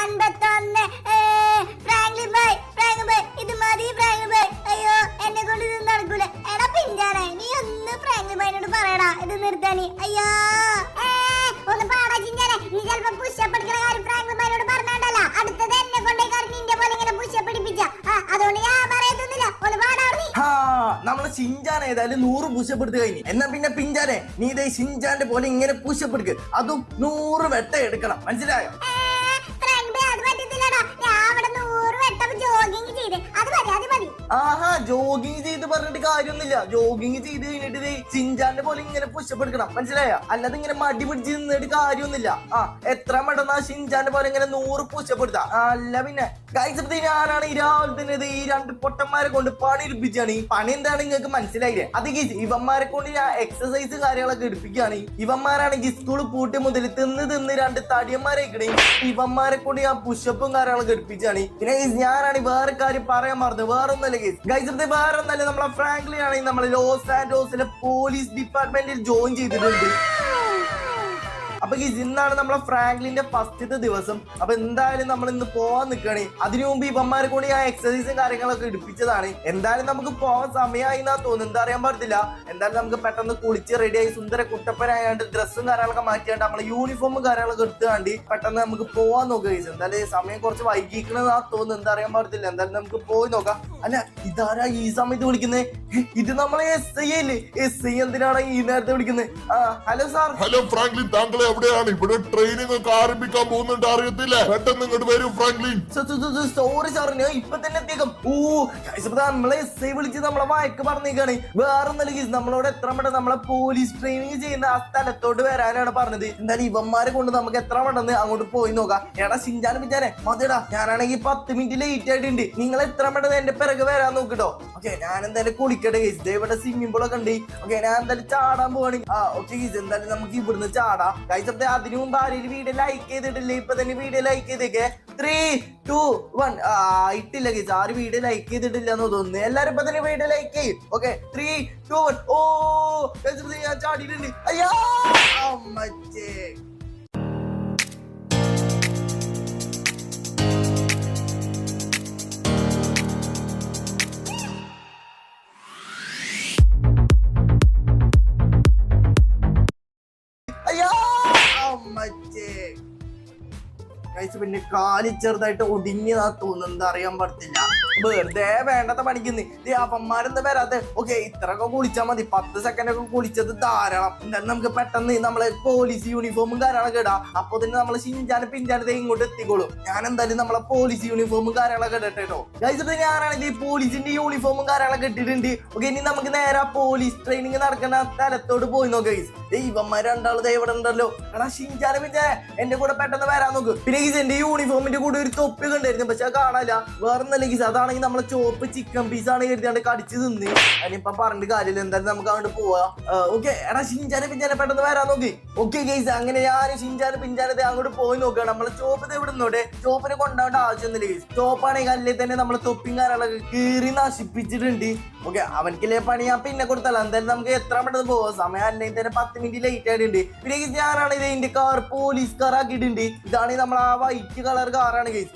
51. Franklin by ഇത് മതി Franklin by. അയ്യോ എന്നെ കൊണ്ട് ഇത് നടക്കൂല. എടാ പിഞ്ചാനെ നീ ഒന്ന് ഫ്രാങ്ക്ലിൻ ബൈനോട് പറയടാ ഇത് നിർത്താനി. അയ്യോ ഒന്ന് പാടാ ചിഞ്ചാനെ. നീ ചിലപ്പോ പുഷപ്പ് എടുക്കുന്ന കാര്യം ഫ്രാങ്ക്ലിൻ ബൈനോട് പറഞ്ഞാണ്ടല്ല അടുത്തത് എന്നെ കൊണ്ടേ കാരണം നിന്റെ പോലെ ഇങ്ങനെ പുഷപ്പ് എടുപ്പിച്ച. അതുകൊണ്ട് ഞാൻ പറയത്തൊന്നുമില്ല. ഒന്ന് പാടാ നീ. നമ്മളെ ഷിൻജാൻ ഏതായാലും 100 പുഷപ്പ് എടുത്ത് കഴിഞ്ഞു. എന്നാ പിന്നെ പിഞ്ചാനെ നീ ഇതേ ഷിൻജാന്റെ പോലെ ഇങ്ങനെ പുഷപ്പ് എടുക്ക്. അതും 100 വെട്ട എടുക്കണം. മനസ്സിലായോ? ജോഗിങ് ചെയ്ത് പറഞ്ഞിട്ട് കാര്യമൊന്നുമില്ല. ജോഗിങ് ചെയ്ത് കഴിഞ്ഞിട്ട് ചിഞ്ചാന്റെ പോലെ ഇങ്ങനെ പുഷപ്പ് എടുക്കണം. മനസ്സിലായ? അല്ലാതെ ഇങ്ങനെ മടി പിടിച്ച് നിന്നിട്ട് കാര്യമൊന്നുമില്ല. എത്ര മടന്നാ ഷിൻജാന്റെ പോലെ ഇങ്ങനെ 100 പുഷപ്പ് എടുത്താ. അല്ല പിന്നെ ഞാനാണ് ഈ രാവിലെ തന്നെ ഈ 2 പൊട്ടന്മാരെ കൊണ്ട് പണി എടുപ്പിച്ചാണ്. ഈ പണി എന്താണ് നിങ്ങൾക്ക് മനസ്സിലായില്ലേ? അത് ഇവന്മാരെ കൊണ്ട് ഞാൻ എക്സസൈസ് കാര്യങ്ങളൊക്കെ എടുപ്പിക്കുകയാണ്. ഇവന്മാരാണെങ്കിൽ സ്കൂൾ പൂട്ടി മുതൽ തിന്ന് 2 തടിയന്മാരേക്കണേ. ഇവന്മാരെ കൊണ്ട് ഞാൻ പുഷപ്പും കാര്യങ്ങളൊക്കെ എടുപ്പിച്ചാണ്. പിന്നെ ഞാനാണ് വേറെ കാര്യം പറയാൻ മറന്നത്. വേറെ ഒന്നല്ല ഗൈസ്, വേറെ ഒന്നല്ല, നമ്മളെ ഫ്രാങ്ക്ലിൻ ആണെങ്കിൽ നമ്മളെ ലോസ് ആൻഡോസിലെ പോലീസ് ഡിപ്പാർട്ട്മെന്റിൽ ജോയിൻ ചെയ്തിട്ടുണ്ട്. അപ്പൊ ഇന്നാണ് നമ്മളെ ഫ്രാങ്ക്ലിന്റെ ഫസ്റ്റത്തെ ദിവസം. അപ്പൊ എന്തായാലും നമ്മൾ ഇന്ന് പോവാൻ നിൽക്കണേ. അതിനു മുമ്പ് ഇവന്മാരെ കൂടി ആ എക്സസൈസും കാര്യങ്ങളൊക്കെ എടുപ്പിച്ചതാണ്. എന്തായാലും നമുക്ക് പോവാൻ സമയമായി എന്നാ തോന്നുന്നു. എന്താ അറിയാൻ പാടില്ല. എന്തായാലും നമുക്ക് പെട്ടെന്ന് കുളിച്ച് റെഡിയായി സുന്ദര കുട്ടപ്പനായാണ്ട് ഡ്രസ്സും കാര്യങ്ങളൊക്കെ മാറ്റിയാണ്ട് നമ്മളെ യൂണിഫോമും കാര്യങ്ങളൊക്കെ എടുത്തുകാണ്ടി പെട്ടെന്ന് നമുക്ക് പോവാൻ നോക്കുക. എന്തായാലും സമയം കുറച്ച് വൈകിക്കണെന്നാ തോന്നുന്നു. എന്താ അറിയാൻ പാടില്ല. എന്തായാലും നമുക്ക് പോയി നോക്കാം. അല്ല ഇതാരാ ഈ സമയത്ത് വിളിക്കുന്നത്? ഇത് നമ്മളെ SI അല്ലേ? SI എന്തിനാണ് ഈ നേരത്തെ വിളിക്കുന്നത്? Hello sir. ഹലോ ഫ്രാങ്ക്ലിൻ, താങ്കൾ എവിടെയാണ്? ഇവിടെ ട്രെയിനിങ് ഒക്കെ ആരംഭിക്കാൻ പോകുന്നുണ്ട്, അറിയത്തില്ലേ? പെട്ടെന്ന് ഇങ്ങോട്ട് വരൂ ഫ്രാങ്ക്ലിൻ. സോറി സാർ, ഞാൻ ഇപ്പൊ തന്നെ എത്തിയേക്കാം. നമ്മളെ SI വിളിച്ച് നമ്മളെ വായക്ക് പറഞ്ഞേക്കാണ്. വേറെ ഒന്നല്ല, നമ്മളോട് എത്ര പെട്ടെന്ന് നമ്മളെ പോലീസ് ട്രെയിനിങ് ചെയ്യുന്ന ആ സ്ഥലത്തോട്ട് വരാനാണ് പറഞ്ഞത്. എന്തായാലും ഇവന്മാരെ കൊണ്ട് നമുക്ക് എത്ര പെട്ടെന്ന് അങ്ങോട്ട് പോയി നോക്കാം. എടാ ഷിൻജാനെ പിഞ്ചാനെ മതിടാ, ഞാനാണെങ്കിൽ 10 മിനിറ്റ് ലേറ്റ് ആയിട്ടുണ്ട്. നിങ്ങൾ എത്ര പെട്ടെന്ന് എന്റെ പിറകെ വരാൻ നോക്കിട്ടോ. ഓക്കെ, ഞാൻ എന്തായാലും കുളിക്കട്ടെ ഗൈസ്. ഇവിടെ സ്വിമ്മിംഗ് പൂൾ ഒക്കെ ഉണ്ട്. ഓക്കെ, ഞാൻ എന്തായാലും ചാടാൻ പോവാണ്. ഓക്കെ ഗൈസ്, എന്തായാലും നമുക്ക് ഇവിടുന്ന് ചാടാം. അതിനു മുമ്പ് ആരെയും വീഡിയോ ലൈക്ക് ചെയ്തിട്ടില്ലേ? ഇപ്പൊ തന്നെ വീഡിയോ ലൈക്ക് ചെയ്തേക്കെ. 3, 2, 1. ഇട്ടില്ല ഗൈസ്, ആരും വീഡിയോ ലൈക്ക് ചെയ്തിട്ടില്ല എന്ന് തോന്നുന്നു. എല്ലാരും ഇപ്പൊ തന്നെ വീഡിയോ ലൈക്ക് ചെയ്യും. ഓക്കെ, 3, 2, 1. ഓ ഞാൻ ചാടിയിട്ടുണ്ട്. അയ്യോ അമ്മച്ചേ. പിന്നെ കാലി ചെറുതായിട്ട് ഒടിഞ്ഞതാ തോന്നുന്നു. എന്താ അറിയാൻ പറ്റില്ല. വെറുതെ വേണ്ടത്തെ പണിക്കുന്നു. അവന്മാരെന്താ വരാതെ? ഓക്കെ, ഇത്രയൊക്കെ കുളിച്ചാൽ മതി. 10 സെക്കൻഡ് ഒക്കെ കുളിച്ചത് ധാരാളം. എന്തായാലും നമുക്ക് പെട്ടെന്ന് നമ്മളെ പോലീസ് യൂണിഫോമും കാര്യങ്ങളൊക്കെ ഇടാം. അപ്പൊ തന്നെ നമ്മള് ഷിൻജാനും പിഞ്ചാനത്തെ ഇങ്ങോട്ട് എത്തിക്കോളും. ഞാൻ എന്തായാലും നമ്മളെ പോലീസ് യൂണിഫോമും കാര്യങ്ങളൊക്കെ ഇടട്ടെ കേട്ടോ. ഗൈസ്, ഞാനാണെങ്കിൽ പോലീസിന്റെ യൂണിഫോമും കാര്യങ്ങളൊക്കെ ഇട്ടിട്ടുണ്ട്. ഓക്കെ, ഇനി നമുക്ക് നേരെ പോലീസ് ട്രെയിനിങ് നടക്കുന്ന സ്ഥലത്തോട്ട് പോയി നോക്കാം. ഇവന്മാർ രണ്ടാളത് എവിടെ ഉണ്ടല്ലോ. എടാ ഷിൻജാനും പിഞ്ചാനെ എന്റെ കൂടെ പെട്ടെന്ന് വരാൻ നോക്ക്. പിന്നെ എന്റെ യൂണിഫോമിന്റെ കൂടെ ഒരു തൊപ്പി കണ്ടായിരുന്നു, പക്ഷെ അത് കാണാനില്ല. വേറെ ഒന്നല്ലെങ്കിൽ അതാണെങ്കിൽ നമ്മളെ ചോപ്പ് ചിക്കൻ പീസാണ് കരുതിയാണ്ട് കടിച്ച് തിന്ന്. അതിനിപ്പൊ പറഞ്ഞിട്ട് കാര്യമില്ല. എന്തായാലും നമുക്ക് അങ്ങോട്ട് പോവാ. ഓക്കെ, എടാ ഷിൻജാനെ പിഞ്ചാനെ പെട്ടെന്ന് വരാൻ നോക്കി. ഓക്കെ ഗൈസ്, അങ്ങനെ ഞാൻ ഷിൻജാനും പിഞ്ചാനത്തെ അങ്ങോട്ട് പോയി നോക്കുകയാണ്. നമ്മളെ ചോപ്പ് എവിടെ നിന്നോട്ടെ. ചോപ്പിനെ കൊണ്ടാവേണ്ട ആവശ്യമൊന്നുമില്ല ഗൈസ്. ചോപ്പാണെങ്കിൽ അല്ലേ തന്നെ നമ്മളെ തൊപ്പിയും കാര്യങ്ങളൊക്കെ കീറി നശിപ്പിച്ചിട്ടുണ്ട്. ഓക്കെ, അവനക്കില്ലേ പണി ഞാൻ പിന്നെ കൊടുത്തല്ല. എന്തായാലും നമുക്ക് എത്ര പെട്ടെന്ന് പോവാം. സമയം അല്ലെങ്കിൽ തന്നെ 10 മിനിറ്റ് ലേറ്റ് ആയിട്ടുണ്ട്. പിന്നെ ഞാനാണെങ്കിൽ ഇതിന്റെ കാർ പോലീസ് കാർ ആക്കിയിട്ടുണ്ട്. ഇതാണെങ്കിൽ നമ്മൾ ആ വൈറ്റ് കളർ കാറാണ് ഗൈസ്.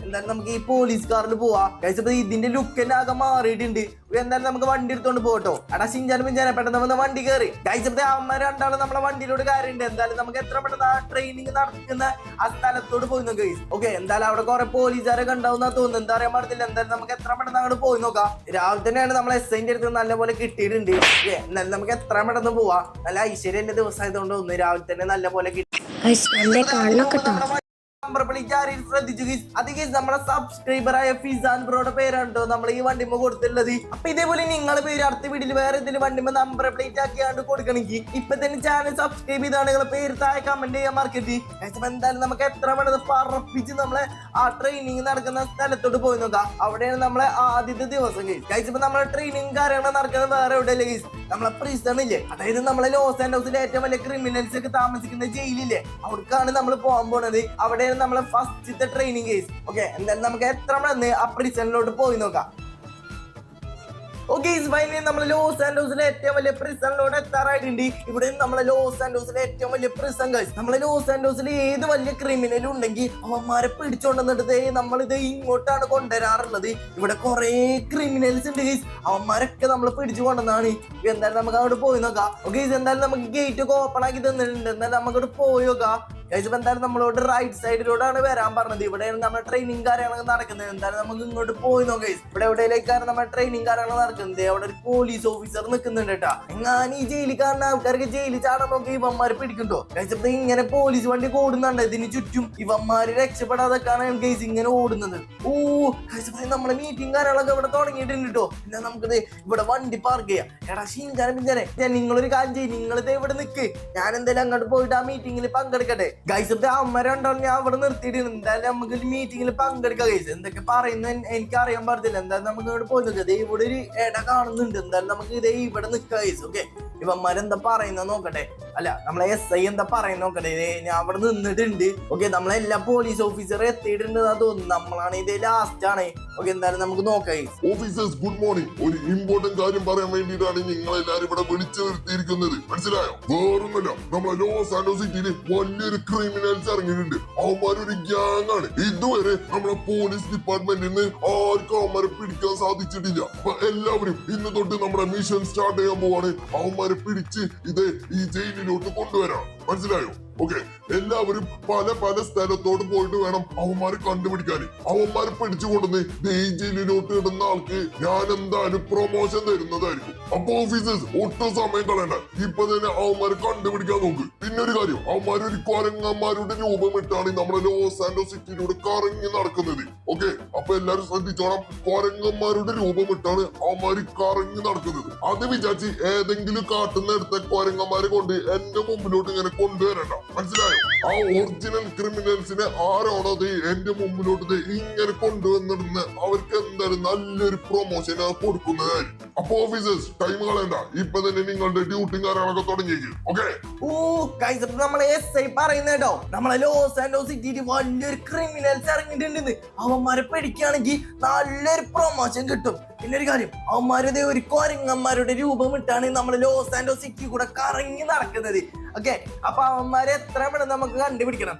എന്തായാലും നമുക്ക് ഈ പോലീസ് കാറിൽ പോവാ ഗൈസ്. അപ്പൊ ഇതിന്റെ ലുക്ക് തന്നെ ആകെ മാറിയിട്ടുണ്ട്. എന്തായാലും നമുക്ക് വണ്ടി എടുത്തോണ്ട് പോകട്ടോ. എടാ ഷിൻജാനും പിഞ്ചാനെ പെട്ടെന്ന് വന്ന് വണ്ടി കയറി ഗൈസ്. അമ്മ രണ്ടാളും നമ്മളെ വണ്ടിയിലോട് കയറിണ്ട്. എന്തായാലും നമുക്ക് എത്ര പെട്ടെന്ന് ആ ട്രെയിനിങ് നടക്കുന്ന ആ സ്ഥലത്തോട് പോയി നോക്കാം ഗൈസ്. ഓക്കെ, എന്തായാലും അവിടെ കുറെ പോലീസുകാരൊക്കെ ഉണ്ടാവുന്ന തോന്നുന്നു. എന്താ അറിയാൻ പാടില്ല. എന്തായാലും നമുക്ക് എത്ര പെട്ടെന്ന് അങ്ങോട്ട് പോയി നോക്കാം. രാവിലെ തന്നെയാണ് നമ്മളെ SIന്റെ അടുത്ത് നല്ലപോലെ കിട്ടിയിട്ടുണ്ട്. എന്നാലും നമുക്ക് എത്ര പെട്ടെന്ന് പോവാ. നല്ല ഐശ്വര്യന്റെ ദിവസമായതുകൊണ്ട് ഒന്ന് രാവിലെ തന്നെ നല്ലപോലെ കിട്ടി. നമ്മളെ സബ്സ്ക്രൈബറായ ഫിസാൻ ബ്രോയുടെ പേരാണ് നമ്മൾ ഈ വണ്ടിമ്മ കൊടുത്തുള്ളത്. അപ്പൊ ഇതേപോലെ നിങ്ങളെ പേര് അടുത്ത വീട്ടിൽ വേറെ എന്തെങ്കിലും വണ്ടിമ്മ നമ്പർ പ്ലേറ്റ് ആക്കിയാണ്ട് കൊടുക്കണമെങ്കിൽ ഇപ്പൊ തന്നെ ചാനൽ സബ്സ്ക്രൈബ് ചെയ്താണ് നിങ്ങളെ പേര് താഴെ കമന്റ് ചെയ്യാൻ മറക്കരുത്. എന്തായാലും നമുക്ക് എത്ര വേണ്ടത് പറപ്പിച്ച് നമ്മളെ ആ ട്രെയിനിങ് നടക്കുന്ന സ്ഥലത്തോട്ട് പോയി നോക്കാം. അവിടെയാണ് നമ്മളെ ആദ്യത്തെ ദിവസം ഗൈസ്. ഇപ്പൊ നമ്മളെ ട്രെയിനിങ് കാര്യങ്ങൾ നടക്കുന്നത് വേറെ എവിടെയല്ലേ ഗൈസ്? നമ്മളെ പ്രിസൺ ഇല്ലേ, അതായത് നമ്മളെ ലോസ് ആൻഡോസിലെ ഏറ്റവും വലിയ ക്രിമിനൽസ് ഒക്കെ താമസിക്കുന്ന ജയിലില്ലേ, അവിടേക്കാണ് നമ്മൾ പോകാൻ പോണത്. അവിടെയാണ് നമ്മളെ ഫസ്റ്റത്തെ ട്രെയിനിങ് കേസ്. ഓക്കെ, എന്തായാലും നമുക്ക് എത്ര മണി ആ പ്രിസണിലോട്ട് പോയി നോക്കാം. ഓക്കെ ഫൈനലി നമ്മൾ ലോസ് ആൻഡോസിലെ ഏറ്റവും വലിയ പ്രിസണിലോട് എത്താറായിട്ടുണ്ട്. ഇവിടെ നമ്മളെ ലോസ് ആൻഡോസിലെ ഏറ്റവും വലിയ പ്രിസൺ ഗൈസ്. നമ്മളെ ലോസ് ആൻഡോസിൽ ഏത് വലിയ ക്രിമിനലും ഉണ്ടെങ്കിൽ അവന്മാരെ പിടിച്ചോണ്ടെന്നിട്ട് നമ്മളിത് ഇങ്ങോട്ടാണ് കൊണ്ടുവരാറുള്ളത്. ഇവിടെ കുറെ ക്രിമിനൽസ് ഉണ്ട് ഗൈസ്. അവന്മാരൊക്കെ നമ്മൾ പിടിച്ചു കൊണ്ടുവന്നാണ്. എന്തായാലും നമുക്ക് അങ്ങോട്ട് പോയി നോക്കാം. ഓക്കെ എന്തായാലും നമുക്ക് ഗേറ്റ് ഒക്കെ ഓപ്പൺ ആക്കി തന്നിട്ടുണ്ട്. എന്തായാലും നമുക്കോട്ട് പോയി നോക്കാം. എന്തായാലും നമ്മളോട് റൈറ്റ് സൈഡിലൂടെയാണ് വരാൻ പറഞ്ഞത്. ഇവിടെയാണ് നമ്മുടെ ട്രെയിനിങ് കാര്യങ്ങളൊക്കെ നടക്കുന്നത്. എന്തായാലും നമുക്ക് ഇങ്ങോട്ട് പോയി നോക്കാം. ഇവിടെ എവിടെയിലേക്കാണ് നമ്മുടെ ട്രെയിനിങ് കാര്യങ്ങൾ നടക്കുന്നത്. അവിടെ ഒരു പോലീസ് ഓഫീസർ നിൽക്കുന്നുണ്ട് കേട്ടാ. എങ്ങാനും ഈ ജയിലിൽ കാണുന്ന ആൾക്കാർക്ക് ജയിലിൽ ചാടാൻ നോക്കി ഇവന്മാര് പിടിക്കണ്ടോ ഗൈസ്. ഇങ്ങനെ പോലീസ് വണ്ടി ഓടുന്നുണ്ട്. ഇതിന് ചുറ്റും ഇവന്മാര് രക്ഷപ്പെടാതൊക്കെയാണ് ഗൈസ് ഇങ്ങനെ ഓടുന്നത്. ഓ ഗൈസ് നമ്മളെ മീറ്റിംഗ് കാര്യങ്ങളൊക്കെ ഇവിടെ തുടങ്ങിയിട്ടുണ്ട് കേട്ടോ. പിന്നെ നമുക്കിത് ഇവിടെ വണ്ടി പാർക്ക് ചെയ്യാം. എടാ ഷീൻചാനെ നിങ്ങളൊരു കാര്യം ചെയ്യും. നിങ്ങളിത് ഇവിടെ നിൽക്ക്. ഞാൻ എന്തായാലും അങ്ങോട്ട് പോയിട്ട് ആ മീറ്റിംഗിൽ പങ്കെടുക്കട്ടെ ഗൈസ്. അമ്മരുണ്ടോന്ന് ഞാൻ അവിടെ നിർത്തിയിട്ടുണ്ട്. എന്തായാലും നമുക്ക് മീറ്റിംഗിൽ പങ്കെടുക്കാം ഗൈസ്. എന്തൊക്കെ പറയുന്നത് എനിക്ക് അറിയാൻ പാടില്ല. എന്തായാലും നമുക്ക് ഇവിടെ പോയി നിൽക്കാം. ഇവിടെ ഒരു ഇട കാണുന്നുണ്ട്. എന്തായാലും നമുക്ക് ഇതേ ഇവിടെ നിൽക്കാം ഗൈസ്. ഓക്കെ ഇവന്മാരെന്താ പറയുന്നത് നോക്കട്ടെ. അല്ല നമ്മളെ SI എന്താ പറയുന്നത് നോക്കട്ടെ. ഞാൻ അവിടെ നിന്നിട്ടുണ്ട്. ഓക്കെ നമ്മളെല്ലാ പോലീസ് ഓഫീസർ എത്തിയിട്ടുണ്ട് തോന്നുന്നു. നമ്മളാണ് ഇത് ലാസ്റ്റ് ആണ്. ഓക്കെ എന്തായാലും നമുക്ക് നോക്കാം. Officers good morning. ഒരു ഇമ്പോർട്ടന്റ് കാര്യം പറയാൻ വേണ്ടിയിട്ടാണ് നിങ്ങളെല്ലാരും ഇവിടെ വിളിച്ചു നിർത്തിയിരിക്കുന്നത്. മനസ്സിലായോ? വേറൊന്നുമില്ല, നമ്മളെ ലോസ് ആൻഡോസ് സിറ്റിയിൽ വലിയൊരു ക്രിമിനൽസ് ഇറങ്ങിയിട്ടുണ്ട്. അവന്മാരൊരു ഗ്യാങ് ആണ്. ഇതുവരെ നമ്മളെ പോലീസ് ഡിപ്പാർട്ട്മെന്റിൽ നിന്ന് ആർക്കും അവന്മാരെ പിടിക്കാൻ സാധിച്ചിട്ടില്ല. അപ്പൊ എല്ലാവരും ഇന്ന് തൊട്ട് നമ്മുടെ മിഷൻ സ്റ്റാർട്ട് ചെയ്യാൻ പോവാണ്. അവന്മാരെ പിടിച്ച് ഇത് ഈ ജയിലിലോട്ട് കൊണ്ടുവരാം. മനസ്സിലായോ? ഓക്കെ എല്ലാവരും പല പല സ്ഥലത്തോട്ട് പോയിട്ട് വേണം അവന്മാരെ കണ്ടുപിടിക്കാൻ. അവന്മാരെ പിടിച്ചുകൊണ്ടുവന്ന് ഈ ജയിലിലോട്ട് ഇടുന്ന ആൾക്ക് ഞാൻ എന്തായാലും പ്രൊമോഷൻ തരുന്നതായിരിക്കും. അപ്പൊ ഓഫീസേഴ്സ് ഒട്ടും സമയം കളയണ്ട. ഇപ്പൊ തന്നെ അവന്മാരെ കണ്ടുപിടിക്കാൻ നോക്ക്. പിന്നെ ഒരു കാര്യം, അവന്മാർ ഒരു കുരങ്ങന്മാരുടെ രൂപമിട്ടാണ് നമ്മുടെ ലോസ് ആൻഡോസ് സിറ്റിയിലൂടെ കറങ്ങി നടക്കുന്നത്. ഓക്കെ അപ്പൊ എല്ലാരും ശ്രദ്ധിച്ചോണം. കുരങ്ങന്മാരുടെ രൂപമിട്ടാണ് അവന്മാര് കറങ്ങി നടക്കുന്നത്. അത് വിചാരിച്ച് ഏതെങ്കിലും കാട്ടുന്നിടത്തെ കുരങ്ങന്മാരെ കൊണ്ട് എന്റെ മുമ്പിലോട്ട് ഇങ്ങനെ കൊണ്ടുവരണ്ട. മനസ്സിലായോ? ആ ഒറിജിനൽ ക്രിമിനൽസിനെ ആരാണത് എന്റെ മുമ്പിലോട്ട് ഇങ്ങനെ കൊണ്ടുവന്നിടുന്ന അവർക്ക് എന്തായാലും നല്ലൊരു പ്രൊമോഷൻ കൊടുക്കുന്നതായിരിക്കും. അപ്പൊ ഓഫീസേഴ്സ് ടൈം കളയണ്ട. ഇപ്പൊ തന്നെ നിങ്ങളുടെ ഡ്യൂട്ടിയും കാര്യങ്ങളൊക്കെ തുടങ്ങിയേക്കും. ഓക്കെ ഓ ഗൈസ് നമ്മളെ SI പറയുന്നേട്ടോ. നമ്മളെ ലോസ് ആൻഡോസ് സിറ്റിയിൽ വലിയൊരു ക്രിമിനൽസ് ഇറങ്ങിയിട്ടുണ്ടെന്ന്. അവന്മാരെ പിടിക്കുകയാണെങ്കിൽ നല്ലൊരു പ്രൊമോഷൻ കിട്ടും. പിന്നെ ഒരു കാര്യം, അവന്മാരുടെ ഒരു കുരങ്ങന്മാരുടെ രൂപമിട്ടാണ് നമ്മളെ ലോസ് ആൻഡോസ് സിറ്റി കൂടെ കറങ്ങി നടക്കുന്നത്. ഓക്കെ അപ്പൊ അവന്മാരെ എത്ര വേണം നമുക്ക് കണ്ടുപിടിക്കണം.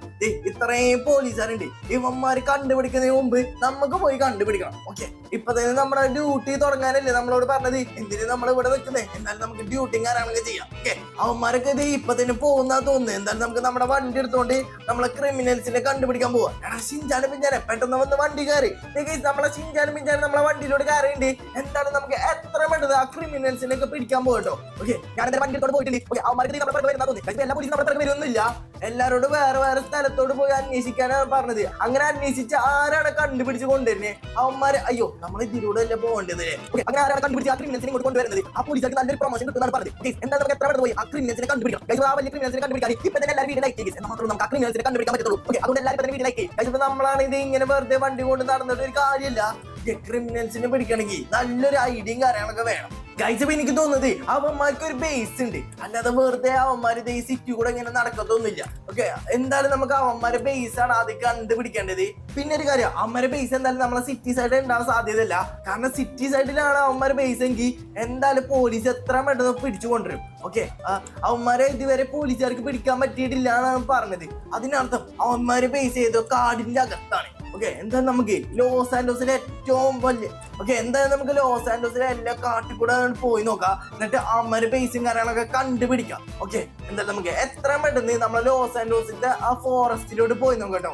ഇത്രയും പോലീസുകാരുണ്ട്. ഇവന്മാര് കണ്ടുപിടിക്കുന്നതിന് മുമ്പ് നമുക്ക് പോയി കണ്ടുപിടിക്കണം. ഓക്കെ ഇപ്പൊ തന്നെ നമ്മുടെ ഡ്യൂട്ടി തുടങ്ങാനല്ലേ നമ്മളോട് പറഞ്ഞത്. എന്തിനു നമ്മൾ ഇവിടെ നിൽക്കുന്നത്? എന്തായാലും നമുക്ക് ഡ്യൂട്ടി കാര്യങ്ങളൊക്കെ ചെയ്യാം. ഓക്കെ അവന്മാരൊക്കെ ഇത് ഇപ്പൊ തന്നെ പോകുന്ന തോന്നുന്നു. എന്തായാലും നമുക്ക് നമ്മുടെ വണ്ടി എടുത്തോണ്ട് നമ്മളെ ക്രിമിനൽസിനെ കണ്ടുപിടിക്കാൻ പോവാം. എടാ ഷിൻചാനും പിഞ്ചാനും പെട്ടെന്ന് വന്ന് വണ്ടി കയറി. നമ്മളെ ഷിൻചാനും പിഞ്ചാനും നമ്മളെ വണ്ടിയിലോട്ട് കയറിയുണ്ട്. എന്താണ് നമുക്ക് എത്ര വേണ്ടത് ആ ക്രിമിനൽസിനെ ഒക്കെ പിടിക്കാൻ പോകട്ടോ. ഓക്കെ ഞാൻ വണ്ടി എടുത്തോണ്ട് പോയിട്ടുണ്ട്. ഓക്കെ അവന്മാർക്ക് എല്ലാ പോലീസും നമ്മുടെ വരുന്നില്ല. എല്ലാരോടും വേറെ വേറെ സ്ഥലത്തോട് പോയി അന്വേഷിക്കാനാണ് പറഞ്ഞത്. അങ്ങനെ അന്വേഷിച്ച് ആരാണ് കണ്ടുപിടിച്ച് കൊണ്ടുവരുന്നത്? അവന്മാര് അയ്യോ നമ്മൾ ഇതിലൂടെ അല്ലേ പോകേണ്ടത്. അങ്ങനെ ആരാണ് കണ്ടുപിടിച്ച് ആ ക്രിമിനൽസിനെ ഇങ്ങോട്ട് കൊണ്ടുവരുന്നത്? ആ പോലീസുകാർക്ക് നല്ലൊരു പ്രൊമോഷൻ കിട്ടുന്നതാണ് പറഞ്ഞത്. എന്താ നമുക്ക് എത്ര പോയി ആ ക്രിമിനൽസിനെ കണ്ടുപിടിക്കാം. ആ വലിയ ക്രിമിനൽസിനെ കണ്ടുപിടിക്കാൻ ഇപ്പൊ തന്നെ എല്ലാവരും വീട്ടിൽ ലൈക്ക് ചെയ്ത് മാത്രമേ നമുക്ക് ആ ക്രിമിനൽസിനെ കണ്ടുപിടിക്കാൻ പറ്റുള്ളൂ. ഓക്കെ അതുകൊണ്ട് എല്ലാവരും തന്നെ വീട്ടിൽ ലൈക്ക് ചെയ്യും. നമ്മളാണ് ഇത് ഇങ്ങനെ വെറുതെ വണ്ടി കൊണ്ട് നടന്നിട്ട് ഒരു കാര്യമില്ല. ക്രിമിനൽസിനെ പിടിക്കണമെങ്കിൽ നല്ലൊരു ഐഡിയയും കാര്യങ്ങളൊക്കെ വേണം. ഗൈസ് ഇപ്പൊ എനിക്ക് തോന്നുന്നത് അവന്മാർക്ക് ഒരു ബേസ് ഉണ്ട്. അല്ലാതെ വെറുതെ അവന്മാര് ഈ സിറ്റി കൂടെ ഇങ്ങനെ നടക്കത്തൊന്നുമില്ല. ഓക്കെ എന്തായാലും നമുക്ക് അവന്മാരെ ബേസ് ആണ് ആദ്യം കണ്ടുപിടിക്കേണ്ടത്. പിന്നെ ഒരു കാര്യം, അവന്മാരെ ബേസ് എന്തായാലും നമ്മളെ സിറ്റി സൈഡിൽ ഉണ്ടാവാൻ സാധ്യതയില്ല. കാരണം സിറ്റി സൈഡിലാണ് അവന്മാരെ ബേസ് എങ്കിൽ എന്തായാലും പോലീസ് എത്ര പെട്ടെന്ന് പിടിച്ചു കൊണ്ടുവരും. ഓക്കെ അവന്മാരെ ഇതുവരെ പോലീസുകാർക്ക് പിടിക്കാൻ പറ്റിയിട്ടില്ല എന്നാണ് പറഞ്ഞത്. അതിനർത്ഥം അവന്മാരെ ബേസ് ചെയ്തോ കാടിന്റെ അകത്താണ്. ഓക്കെ എന്തായാലും നമുക്ക് ലോസ് ആൻഡോസിലെ ഏറ്റവും വലിയ എന്തായാലും നമുക്ക് ലോസ് ആൻഡോസിലെ എല്ലാ കാട്ടിൽ കൂടെ പോയി നോക്കാം. എന്നിട്ട് അവന്മാരെ ബേസും കാര്യങ്ങളൊക്കെ കണ്ടുപിടിക്കാം. ഓക്കെ എന്തായാലും നമുക്ക് എത്ര പെട്ടെന്ന് നമ്മളെ ലോസ് ആൻഡോസിന്റെ ആ ഫോറസ്റ്റിലോട്ട് പോയി നോക്കാം കേട്ടോ.